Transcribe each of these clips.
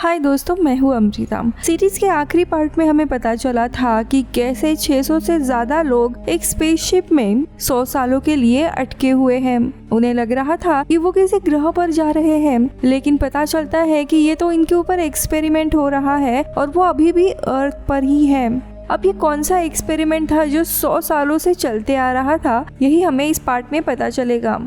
हाय दोस्तों, मैं हूँ अमृता। सीरीज के आखिरी पार्ट में हमें पता चला था कि कैसे 600 से ज्यादा लोग एक स्पेसशिप में 100 सालों के लिए अटके हुए हैं। उन्हें लग रहा था कि वो किसी ग्रह पर जा रहे हैं, लेकिन पता चलता है कि ये तो इनके ऊपर एक्सपेरिमेंट हो रहा है और वो अभी भी अर्थ पर ही है। अब ये कौन सा एक्सपेरिमेंट था जो 100 सालों से चलते आ रहा था, यही हमें इस पार्ट में पता चलेगा।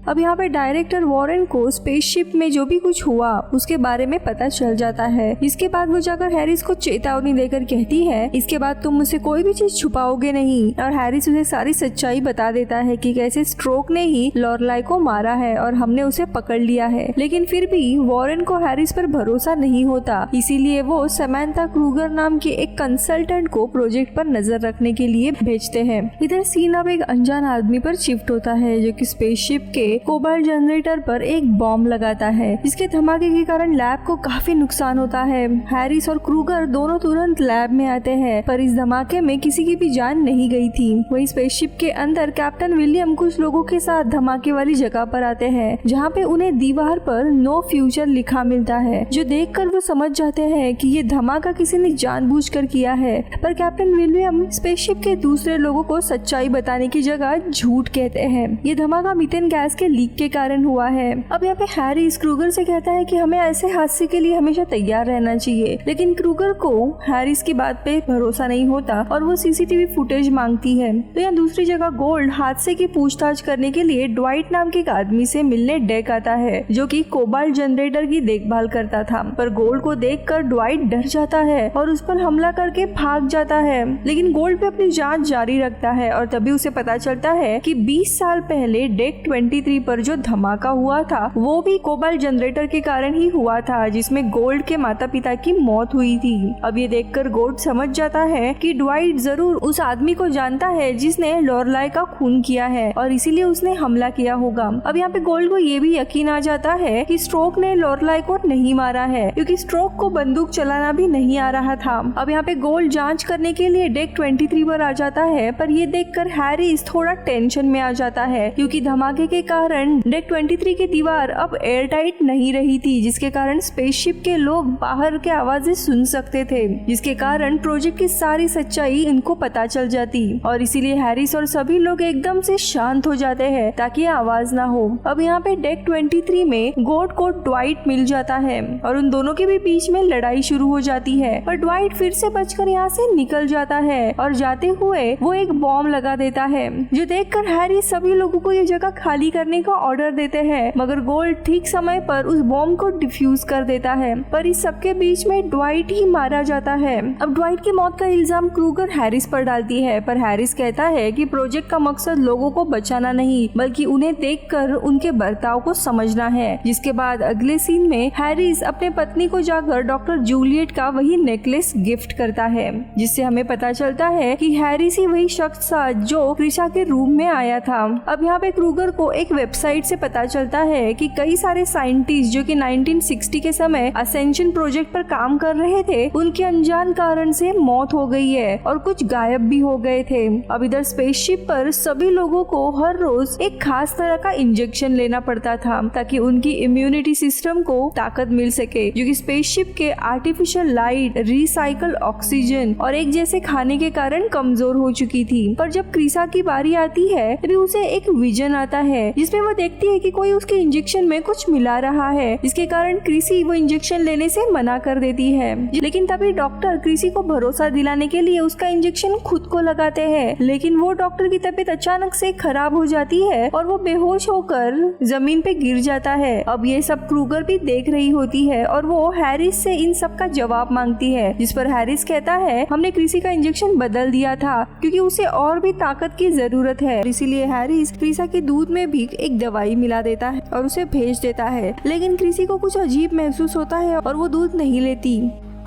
अब यहाँ पे डायरेक्टर वॉरेन को स्पेसशिप में जो भी कुछ हुआ उसके बारे में पता चल जाता है। इसके बाद वो जाकर हैरिस को चेतावनी देकर कहती है, इसके बाद तुम मुझसे कोई भी चीज छुपाओगे नहीं। और हैरिस उसे सारी सच्चाई बता देता है कि कैसे स्ट्रोक ने ही लॉरलाई को मारा है और हमने उसे पकड़ लिया है। लेकिन फिर भी वॉरेन को हैरिस पर भरोसा नहीं होता, इसीलिए वो समैंथा क्रूगर नाम के एक कंसल्टेंट को प्रोजेक्ट पर नजर रखने के लिए भेजते हैं। इधर सीन अब एक अनजान आदमी पर शिफ्ट होता है जो कि स्पेसशिप के कोबाल्ट जनरेटर पर एक बॉम्ब लगाता है, जिसके धमाके के कारण लैब को काफी नुकसान होता है। हैरिस और क्रूगर दोनों तुरंत लैब में आते हैं, पर इस धमाके में किसी की भी जान नहीं गई थी। वही स्पेसशिप के अंदर कैप्टन विलियम कुछ लोगों के साथ धमाके वाली जगह पर आते हैं, जहाँ पे उन्हें दीवार पर नो फ्यूचर लिखा मिलता है, जो देखकर वो समझ जाते हैं कि ये धमाका किसी ने जानबूझकर किया है। पर कैप्टन विलियम स्पेसशिप के दूसरे लोगों को सच्चाई बताने की जगह झूठ कहते हैं। ये धमाका मीथेन गैस लीक के कारण हुआ है। अब यहाँ पे हैरिस क्रूगर से कहता है कि हमें ऐसे हादसे के लिए हमेशा तैयार रहना चाहिए, लेकिन क्रूगर को हैरिस की बात पे भरोसा नहीं होता और वो सीसीटीवी फुटेज मांगती है। तो यहाँ दूसरी जगह गोल्ड हादसे की पूछताछ करने के लिए ड्वाइट नाम के एक आदमी से मिलने डेक आता है, जो कि कोबाल्ट जनरेटर की देखभाल करता था। पर गोल्ड को देखकर ड्वाइट डर जाता है और उस पर हमला करके भाग जाता है, लेकिन गोल्ड पे अपनी जांच जारी रखता है और तभी उसे पता चलता है कि 20 साल पहले डेक 23 पर जो धमाका हुआ था वो भी कोबाल्ट जनरेटर के कारण ही हुआ था, जिसमें गोल्ड के माता पिता की मौत हुई थी। अब ये देखकर गोल्ड समझ जाता है कि ड्वाइट जरूर उस आदमी को जानता है जिसने लॉरलाई का खून किया है और इसीलिए उसने हमला किया होगा। अब यहाँ पे गोल्ड को ये भी यकीन आ जाता है कि स्ट्रोक ने लॉरलाई को नहीं मारा है, क्योंकि स्ट्रोक को बंदूक चलाना भी नहीं आ रहा था। अब यहाँ पे गोल्ड जांच करने के लिए डेक 23 पर आ जाता है, पर ये देखकर हैरिस थोड़ा टेंशन में आ जाता है, क्योंकि धमाके के कारण डेक 23 की दीवार अब एयर टाइट नहीं रही थी, जिसके कारण स्पेसशिप के लोग बाहर के आवाजें सुन सकते थे, जिसके कारण प्रोजेक्ट की सारी सच्चाई इनको पता चल जाती और इसीलिए हैरिस और सभी लोग एकदम से शांत हो जाते हैं ताकि आवाज ना हो। अब यहाँ पे डेक 23 में गोल्ड को ड्वाइट मिल जाता है और उन दोनों के भी बीच में लड़ाई शुरू हो जाती है, पर ड्वाइट फिर से बचकर यहाँ से निकल जाता है और जाते हुए वो एक बॉम्ब लगा देता है, जो देखकर हैरिस सभी लोगों को ये जगह खाली करने का ऑर्डर देते हैं, मगर गोल्ड ठीक समय पर उस बॉम्ब को डिफ्यूज कर देता है। पर इस सबके बीच में ड्वाइट ही मारा जाता है। अब ड्वाइट की मौत का इल्जाम क्रूगर हैरिस पर डालती है, पर हैरिस कहता है कि प्रोजेक्ट का मकसद लोगों को बचाना नहीं, बल्कि उन्हें देखकर उनके बर्ताव को समझना है। जिसके बाद अगले सीन में हैरिस अपने पत्नी को जाकर डॉक्टर जूलियट का वही नेकलेस गिफ्ट करता है, जिससे हमें पता चलता है कि हैरिस ही वही शख्स था जो क्रिसा के रूम में आया था। अब यहाँ पे क्रूगर को एक वेबसाइट से पता चलता है कि कई सारे साइंटिस्ट जो कि 1960 के समय असेंशन प्रोजेक्ट पर काम कर रहे थे, उनके अनजान कारण से मौत हो गई है और कुछ गायब भी हो गए थे। अब इधर स्पेसशिप पर सभी लोगों को हर रोज एक खास तरह का इंजेक्शन लेना पड़ता था ताकि उनकी इम्यूनिटी सिस्टम को ताकत मिल सके, जो कि स्पेसशिप के आर्टिफिशियल लाइट, रिसाइकल ऑक्सीजन और एक जैसे खाने के कारण कमजोर हो चुकी थी। पर जब क्रिसा की बारी आती है तभी उसे एक विजन आता है, जिसमें वो देखती है कि कोई उसके इंजेक्शन में कुछ मिला रहा है, जिसके कारण क्रिसी वो इंजेक्शन लेने से मना कर देती है। लेकिन तभी डॉक्टर क्रिसी को भरोसा दिलाने के लिए उसका इंजेक्शन खुद को लगाते हैं, लेकिन वो डॉक्टर की तबीयत अचानक से खराब हो जाती है और वो बेहोश होकर जमीन पे गिर जाता है। अब ये सब क्रूगर भी देख रही होती है और वो हैरिस से इन सब का जवाब मांगती है, जिस पर हैरिस कहता है हमने क्रिसी का इंजेक्शन बदल दिया था क्योंकि उसे और भी ताकत की जरूरत है। इसीलिए हैरिस क्रिसा के दूध में भी एक दवाई मिला देता है और उसे भेज देता है, लेकिन क्रिसी को कुछ अजीब महसूस होता है और वो दूध नहीं लेती।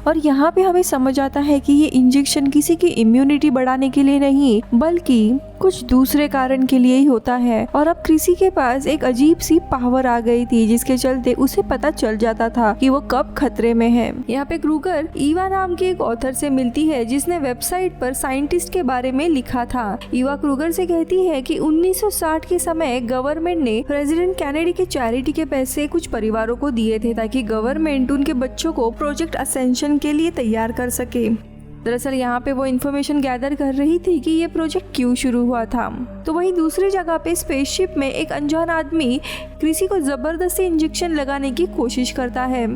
और यहाँ पे हमें समझ आता है कि ये इंजेक्शन किसी की इम्यूनिटी बढ़ाने के लिए नहीं, बल्कि कुछ दूसरे कारण के लिए ही होता है। और अब क्रिसी के पास एक अजीब सी पावर आ गई थी जिसके चलते उसे पता चल जाता था कि वो कब खतरे में है। यहाँ पे क्रूगर ईवा नाम के एक ऑथर से मिलती है जिसने वेबसाइट पर साइंटिस्ट के बारे में लिखा था। ईवा क्रूगर से कहती है कि 1960 के समय गवर्नमेंट ने प्रेसिडेंट कैनेडी के चैरिटी के पैसे कुछ परिवारों को दिए थे ताकि गवर्नमेंट उनके बच्चों को प्रोजेक्ट असेंशन के लिए तैयार कर सके। दरअसल यहाँ पे वो इन्फॉर्मेशन गैदर कर रही थी कि ये प्रोजेक्ट क्यों शुरू हुआ था। तो वहीं दूसरी जगह पे स्पेसशिप में एक अनजान आदमी क्रिसी को जबरदस्ती इंजेक्शन लगाने की कोशिश करता है,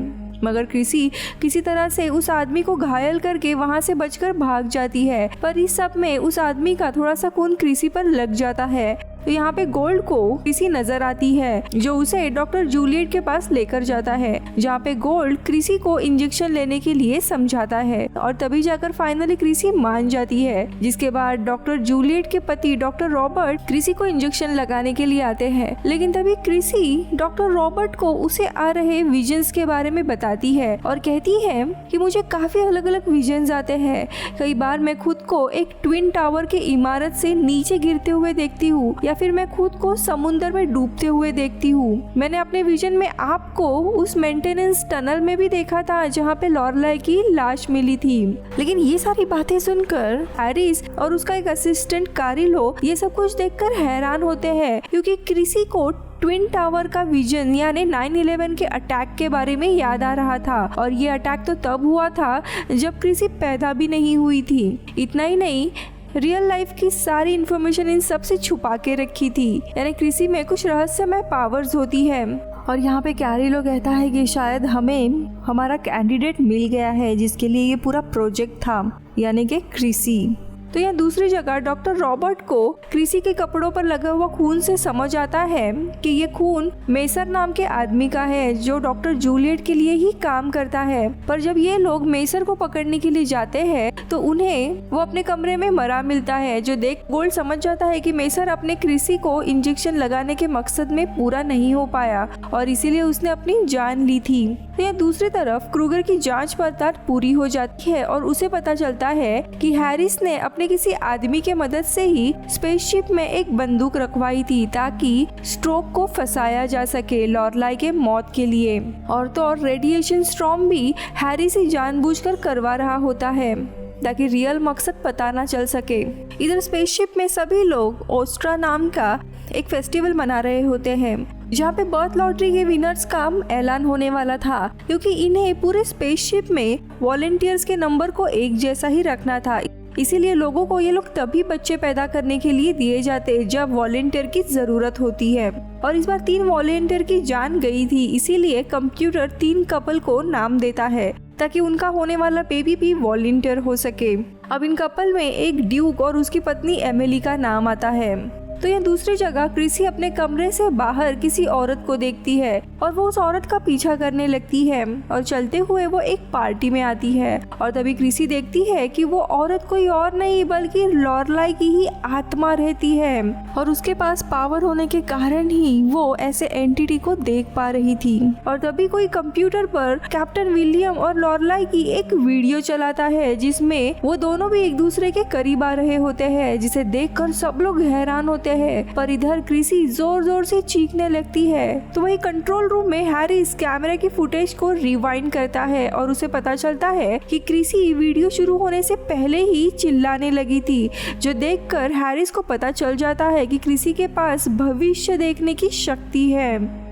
मगर क्रिसी किसी तरह से उस आदमी को घायल करके वहां से बचकर भाग जाती है। पर इस सब में उस आदमी का थोड़ा सा खून क्रिसी पर लग जाता है। तो यहाँ पे गोल्ड को क्रिसी नजर आती है जो उसे डॉक्टर जूलियट के पास लेकर जाता है, जहाँ पे गोल्ड क्रिसी को इंजेक्शन लेने के लिए समझाता है और तभी जाकर फाइनली क्रिसी मान जाती है। जिसके बाद डॉक्टर जूलियट के पति डॉक्टर रॉबर्ट क्रिसी को इंजेक्शन लगाने के लिए आते हैं, लेकिन तभी क्रिसी डॉक्टर रॉबर्ट को उसे आ रहे विजन्स के बारे में बताती है और कहती है कि मुझे काफी अलग अलग विजन्स आते हैं। कई बार मैं खुद को एक ट्विन टावर के इमारत से नीचे गिरते हुए देखती हूँ या फिर मैं खुद को समुद्र में डूबते हुए देखती हूँ। मैंने अपने विजन में आपको उस मेंटेनेंस टनल में भी देखा था जहाँ पे लॉरलाई की लाश मिली थी। लेकिन ये सारी बातें सुनकर हैरिस और उसका एक असिस्टेंट कारिलो ये सब कुछ देखकर हैरान होते हैं, क्योंकि क्रिसी को ट्विन टावर का विजन यानी 9/11 के अटैक के बारे में याद आ रहा था और ये अटैक तो तब हुआ था जब क्रिसी पैदा भी नहीं हुई थी। इतना ही नहीं, रियल लाइफ की सारी इन्फॉर्मेशन इन सब से छुपा के रखी थी, यानी क्रिसी में कुछ रहस्यमय पावर्स होती है। और यहाँ पे कैरिलो कहता है कि शायद हमें हमारा कैंडिडेट मिल गया है जिसके लिए ये पूरा प्रोजेक्ट था, यानी कि क्रिसी। तो यहाँ दूसरी जगह डॉक्टर रॉबर्ट को क्रिसी के कपड़ों पर लगा हुआ खून से समझ आता है कि ये खून मेसर नाम के आदमी का है जो डॉक्टर जूलियट के लिए ही काम करता है। पर जब ये लोग मेसर को पकड़ने के लिए जाते हैं तो उन्हें वो अपने कमरे में मरा मिलता है, जो देख गोल्ड समझ जाता है कि मेसर अपने क्रिसी को इंजेक्शन लगाने के मकसद में पूरा नहीं हो पाया और इसीलिए उसने अपनी जान ली थी। तो यहाँ दूसरी तरफ क्रूगर की जांच पड़ताल पूरी हो जाती है और उसे पता चलता है कि हैरिस ने अपने किसी आदमी के मदद से ही स्पेसशिप में एक बंदूक रखवाई थी ताकि स्ट्रोक को फंसाया जा सके लॉरलाई के मौत के लिए। और तो और रेडिएशन स्टॉर्म भी हैरिस ही जानबूझकर करवा रहा होता है ताकि रियल मकसद पता ना चल सके। इधर स्पेसशिप में सभी लोग ओस्ट्रा नाम का एक फेस्टिवल मना रहे होते हैं जहाँ पे बर्थ लॉटरी के विनर्स का ऐलान होने वाला था, क्योंकि इन्हें पूरे स्पेसशिप में वॉलंटियर्स के नंबर को एक जैसा ही रखना था। इसीलिए लोगों को ये लोग तभी बच्चे पैदा करने के लिए दिए जाते जब वॉलंटियर की जरूरत होती है। और इस बार 3 वॉलंटियर की जान गई थी, इसीलिए कंप्यूटर 3 कपल को नाम देता है ताकि उनका होने वाला बेबी भी वॉलंटियर हो सके। अब इन कपल में एक ड्यूक और उसकी पत्नी एमिली का नाम आता है। तो यह दूसरी जगह क्रिसी अपने कमरे से बाहर किसी औरत को देखती है और वो उस औरत का पीछा करने लगती है और चलते हुए वो एक पार्टी में आती है और तभी क्रिसी देखती है कि वो औरत कोई और नहीं बल्कि लॉरलाई की ही आत्मा रहती है और उसके पास पावर होने के कारण ही वो ऐसे एंटिटी को देख पा रही थी। और तभी कोई कंप्यूटर पर कैप्टन विलियम और लॉरलाई की एक वीडियो चलाता है जिसमें वो दोनों भी एक दूसरे के करीब आ रहे होते हैं, जिसे देखकर सब लोग हैरान होते है। पर इधर क्रिसी जोर जोर से चीखने लगती है। तो वही कंट्रोल रूम में हैरिस कैमरे की फुटेज को रिवाइंड करता है और उसे पता चलता है कि क्रिसी वीडियो शुरू होने से पहले ही चिल्लाने लगी थी, जो देखकर हैरिस को पता चल जाता है कि क्रिसी के पास भविष्य देखने की शक्ति है,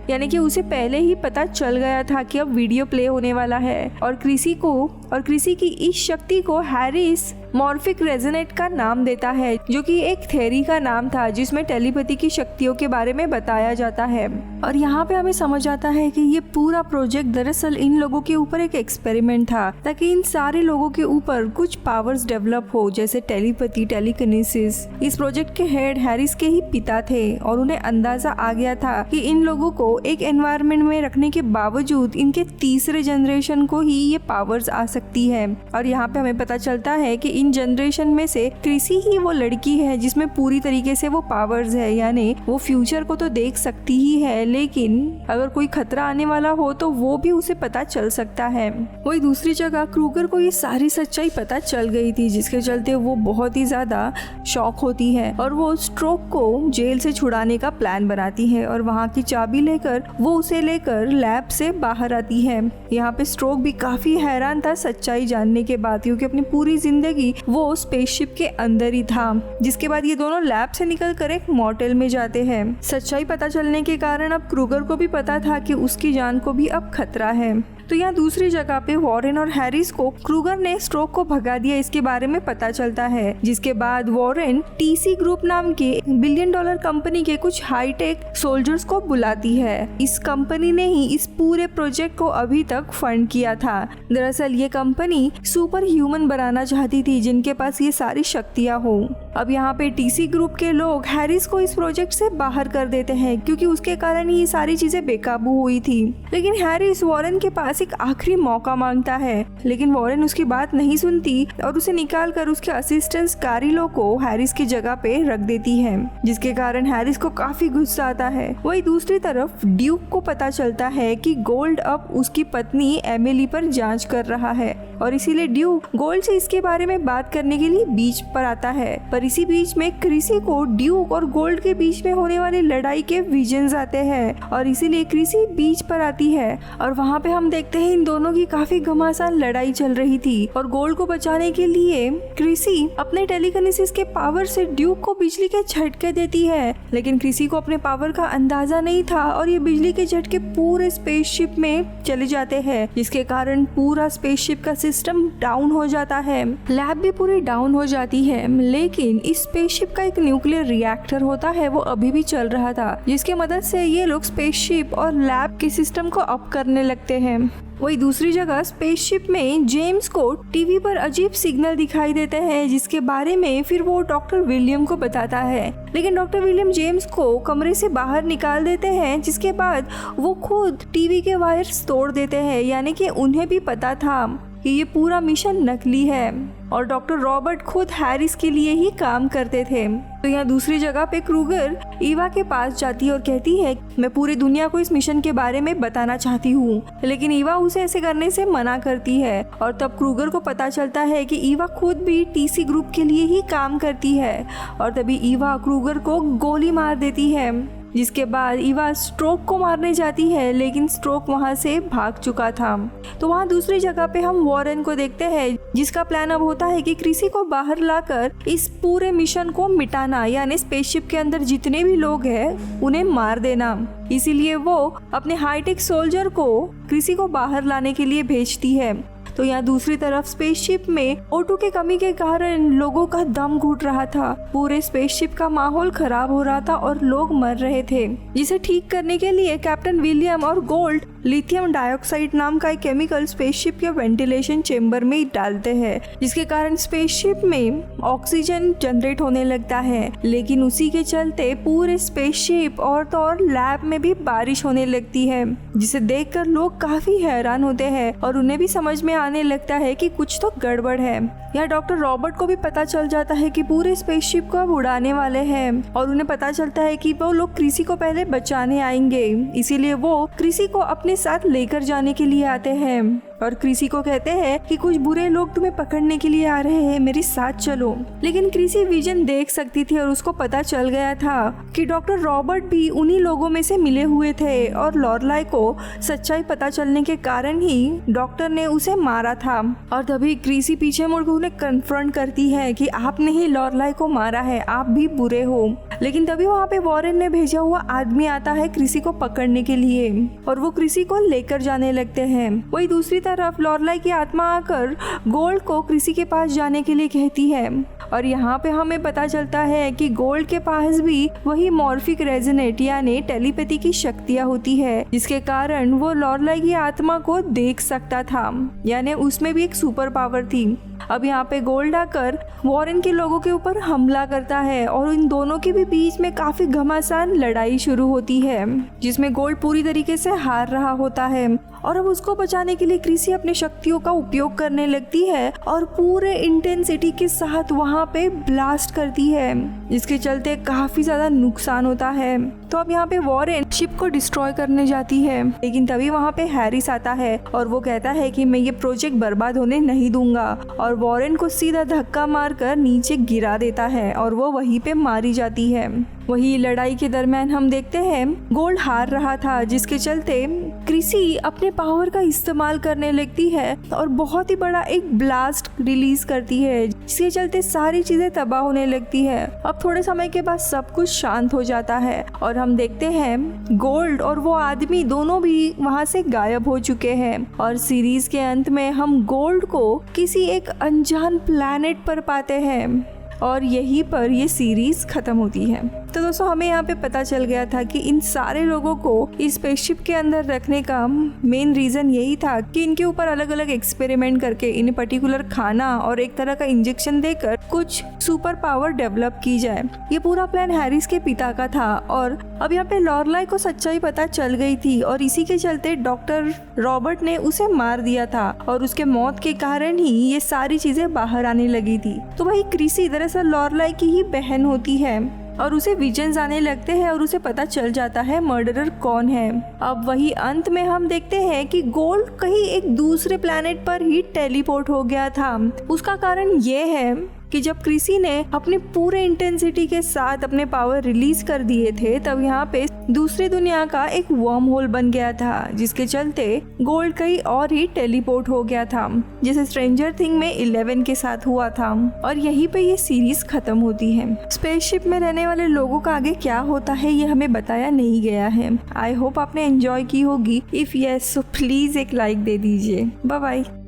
यानी कि उसे पहले ही पता चल गया था कि अब वीडियो प्ले होने वाला है। और क्रिसी की इस शक्ति को हैरिस मॉर्फिक रेजोनेट का नाम देता है, जो कि एक थ्योरी का नाम था जिसमें टेलीपैथी की शक्तियों के बारे में बताया जाता है। और यहाँ पे हमें समझ आता है कि ये पूरा प्रोजेक्ट दरअसल इन लोगों के ऊपर एक एक्सपेरिमेंट था ताकि इन सारे लोगों के ऊपर कुछ पावर्स डेवलप हो, जैसे टेलीपैथी, टेलीकिनेसिस। इस प्रोजेक्ट के हेड हैरिस के ही पिता थे और उन्हें अंदाजा आ गया था कि इन लोगों को एक एनवायरनमेंट में रखने के बावजूद इनके तीसरे जनरेशन को ही ये पावर्स आ सकती है। और यहाँ पे हमें पता चलता है कि इन जनरेशन में से क्रिसी ही वो लड़की है जिसमें पूरी तरीके से वो पावर्स है, यानी वो फ्यूचर को तो देख सकती ही है, लेकिन अगर कोई खतरा आने वाला हो तो वो भी उसे पता चल सकता है। वही दूसरी जगह क्रूगर को ये सारी सच्चाई पता चल गई थी, जिसके चलते वो बहुत ही ज्यादा शॉक होती है और वो स्ट्रोक को जेल से छुड़ाने का प्लान बनाती है और वहाँ की चाबी लेकर वो उसे लेकर लैब से बाहर आती है। यहाँ पे स्ट्रोक भी काफी हैरान था सच्चाई जानने के बाद, क्योंकि अपनी पूरी जिंदगी वो स्पेसशिप के अंदर ही था। जिसके बाद ये दोनों लैब से निकलकर एक मॉटेल में जाते हैं। सच्चाई पता चलने के कारण अब क्रूगर को भी पता था कि उसकी जान को भी अब खतरा है। तो यहाँ दूसरी जगह पे वॉरेन और हैरिस को क्रूगर ने स्ट्रोक को भगा दिया इसके बारे में पता चलता है। जिसके बाद वॉरेन टीसी ग्रुप नाम के $1 बिलियन कंपनी के कुछ हाईटेक सोल्जर्स को बुलाती है। इस कंपनी ने ही इस पूरे प्रोजेक्ट को अभी तक फंड किया था। दरअसल ये कंपनी सुपर ह्यूमन बनाना चाहती थी जिनके पास ये सारी शक्तियाँ हो। अब यहाँ पे टीसी ग्रुप के लोग हैरिस को इस प्रोजेक्ट से बाहर कर देते हैं, क्योंकि उसके कारण ही ये सारी चीजें बेकाबू हुई थी। लेकिन हैरिस वॉरेन के पास एक आखिरी मौका मांगता है, लेकिन वॉरेन उसकी बात नहीं सुनती और उसे निकाल कर उसके असिस्टेंट कारिलो को हैरिस की जगह पे रख देती है, जिसके कारण हैरिस को काफी गुस्सा आता है। वही दूसरी तरफ ड्यूक को पता चलता है कि गोल्ड अब उसकी पत्नी एमिली पर जांच कर रहा है और इसीलिए ड्यूक गोल्ड से इसके बारे में बात करने के लिए बीच पर आता है। पर इसी बीच में क्रिसी को ड्यूक और गोल्ड के बीच में होने वाली लड़ाई के विजन्स आते हैं और इसीलिए क्रिसी बीच पर आती है और वहाँ पे हम देखते हैं इन दोनों की काफी घमासान लड़ाई चल रही थी और गोल्ड को बचाने के लिए क्रिसी अपने टेलीकिनेसिस के पावर से ड्यूक को बिजली के झटके देती है। लेकिन क्रिसी को अपने पावर का अंदाजा नहीं था और ये बिजली के झटके पूरे स्पेसशिप में चले जाते हैं, जिसके कारण पूरा स्पेसशिप का सिस्टम डाउन हो जाता है। लैब भी पूरी डाउन हो जाती है, लेकिन इस स्पेसशिप का एक न्यूक्लियर रिएक्टर होता है वो अभी भी चल रहा था, जिसके मदद से ये लोग स्पेसशिप और लैब के सिस्टम को अप करने लगते हैं। वही दूसरी जगह स्पेसशिप में जेम्स को टीवी पर अजीब सिग्नल दिखाई देते हैं, जिसके बारे में फिर वो डॉक्टर विलियम को बताता है। लेकिन डॉक्टर विलियम जेम्स को कमरे से बाहर निकाल देते हैं, जिसके बाद वो खुद टीवी के वायर्स तोड़ देते हैं, यानी कि उन्हें भी पता था कि ये पूरा मिशन नकली है और डॉक्टर रॉबर्ट खुद हैरिस के लिए ही काम करते थे। तो यहाँ दूसरी जगह पे क्रूगर ईवा के पास जाती है और कहती है मैं पूरी दुनिया को इस मिशन के बारे में बताना चाहती हूँ, लेकिन ईवा उसे ऐसे करने से मना करती है और तब क्रूगर को पता चलता है कि ईवा खुद भी टीसी ग्रुप के लिए ही काम करती है और तभी ईवा क्रूगर को गोली मार देती है। जिसके बाद ईवा स्ट्रोक को मारने जाती है, लेकिन स्ट्रोक वहां से भाग चुका था। तो वहां दूसरी जगह पे हम वॉरेन को देखते हैं, जिसका प्लान अब होता है कि क्रिसी को बाहर लाकर इस पूरे मिशन को मिटाना, यानी स्पेसशिप के अंदर जितने भी लोग हैं उन्हें मार देना। इसीलिए वो अपने हाईटेक सोल्जर को क्रिसी को बाहर लाने के लिए भेजती है। तो यहाँ दूसरी तरफ स्पेसशिप में O2 के कमी के कारण लोगों का दम घुट रहा था, पूरे स्पेसशिप का माहौल खराब हो रहा था और लोग मर रहे थे, जिसे ठीक करने के लिए कैप्टन विलियम और गोल्ड लिथियम डाइऑक्साइड नाम का एक केमिकल स्पेसशिप के वेंटिलेशन चेंबर में डालते हैं, जिसके कारण स्पेसशिप में ऑक्सीजन जनरेट होने लगता है। लेकिन उसी के चलते पूरे स्पेसशिप और तो और लैब में भी बारिश होने लगती है, जिसे देखकर लोग काफी हैरान होते हैं और उन्हें भी समझ में आने लगता है कि कुछ तो गड़बड़ है। यहाँ डॉक्टर रॉबर्ट को भी पता चल जाता है कि पूरे स्पेसशिप को अब उड़ाने वाले हैं और उन्हें पता चलता है कि वो लोग क्रिसी को पहले बचाने आएंगे, इसीलिए वो क्रिसी को अपने साथ लेकर जाने के लिए आते हैं और क्रिसी को कहते हैं कि कुछ बुरे लोग तुम्हें पकड़ने के लिए आ रहे हैं, मेरे साथ चलो। लेकिन क्रिसी विजन देख सकती थी और उसको पता चल गया था कि डॉक्टर रॉबर्ट भी उन्हीं लोगों में से मिले हुए थे और लॉरलाई को सच्चाई पता चलने के कारण ही डॉक्टर ने उसे मारा था। और तभी क्रिसी पीछे मुड़कर उन्हें कन्फ्रंट करती है कि आपने ही लॉरलाई को मारा है, आप भी बुरे हो। लेकिन तभी वहाँ पे वॉरेन ने भेजा हुआ आदमी आता है क्रिसी को पकड़ने के लिए और वो क्रिसी को लेकर जाने लगते हैं। वही दूसरी तरफ लॉरलाई की आत्मा आकर गोल्ड को क्रिसी के पास जाने के लिए कहती है और यहाँ पे हमें पता चलता है कि गोल्ड के पास भी वही मॉर्फिक रेजोनेट यानी टेलीपैथी की शक्तियाँ होती है, जिसके कारण वो लॉरलाई की आत्मा को देख सकता था, यानी उसमें भी एक सुपर पावर थी। अब यहाँ पे गोल्ड आकर वॉरेन के लोगों के ऊपर हमला करता है और इन दोनों के भी बीच में काफी घमासान लड़ाई शुरू होती है, जिसमें गोल्ड पूरी तरीके से हार रहा होता है और अब उसको बचाने के लिए क्रिसी अपनी शक्तियों का उपयोग करने लगती है और पूरे इंटेंसिटी के साथ वहाँ पे ब्लास्ट करती है, जिसके चलते काफी ज्यादा नुकसान होता है। तो अब यहाँ पे वॉरेन शिप को डिस्ट्रॉय करने जाती है, लेकिन तभी वहाँ पे हैरिस आता है और वो कहता है कि मैं ये प्रोजेक्ट बर्बाद होने नहीं दूंगा और वॉरेन को सीधा धक्का मारकर नीचे गिरा देता है और वो वहीं पे मारी जाती है। वही लड़ाई के दरमियान हम देखते हैं गोल्ड हार रहा था, जिसके चलते क्रिसी अपने पावर का इस्तेमाल करने लगती है और बहुत ही बड़ा एक ब्लास्ट रिलीज करती है, जिसके चलते सारी चीजें तबाह होने लगती है। अब थोड़े समय के बाद सब कुछ शांत हो जाता है और हम देखते हैं गोल्ड और वो आदमी दोनों भी वहाँ से गायब हो चुके हैं और सीरीज के अंत में हम गोल्ड को किसी एक अनजान प्लैनेट पर पाते हैं और यहीं पर ये सीरीज खत्म होती है। तो दोस्तों हमें यहाँ पे पता चल गया था कि इन सारे लोगों को इस स्पेसशिप के अंदर रखने का मेन रीजन यही था कि इनके ऊपर अलग अलग एक्सपेरिमेंट करके इन्हें पर्टिकुलर खाना और एक तरह का इंजेक्शन देकर कुछ सुपर पावर डेवलप की जाए। ये पूरा प्लान हैरिस के पिता का था और अब यहाँ पे लॉरलाई को सच्चाई पता चल गई थी और इसी के चलते डॉक्टर रॉबर्ट ने उसे मार दिया था और उसके मौत के कारण ही ये सारी चीजें बाहर आने लगी थी। तो वही क्रिसी दरअसल लॉरलाई की ही बहन होती है और उसे विजन्स आने लगते हैं और उसे पता चल जाता है मर्डरर कौन है। अब वही अंत में हम देखते हैं कि गोल्ड कहीं एक दूसरे प्लैनेट पर ही टेलीपोर्ट हो गया था। उसका कारण ये है कि जब क्रिसी ने अपने पूरे इंटेंसिटी के साथ अपने पावर रिलीज कर दिए थे, तब यहाँ पे दूसरी दुनिया का एक वर्म होल बन गया था, जिसके चलते गोल्ड कहीं और ही टेलीपोर्ट हो गया था, जैसे स्ट्रेंजर थिंग में 11 के साथ हुआ था। और यहीं पे ये सीरीज खत्म होती है। स्पेसशिप में रहने वाले लोगों का आगे क्या होता है ये हमें बताया नहीं गया है। आई होप आपने एंजॉय की होगी। इफ यस सो प्लीज एक लाइक दे दीजिए। Bye bye.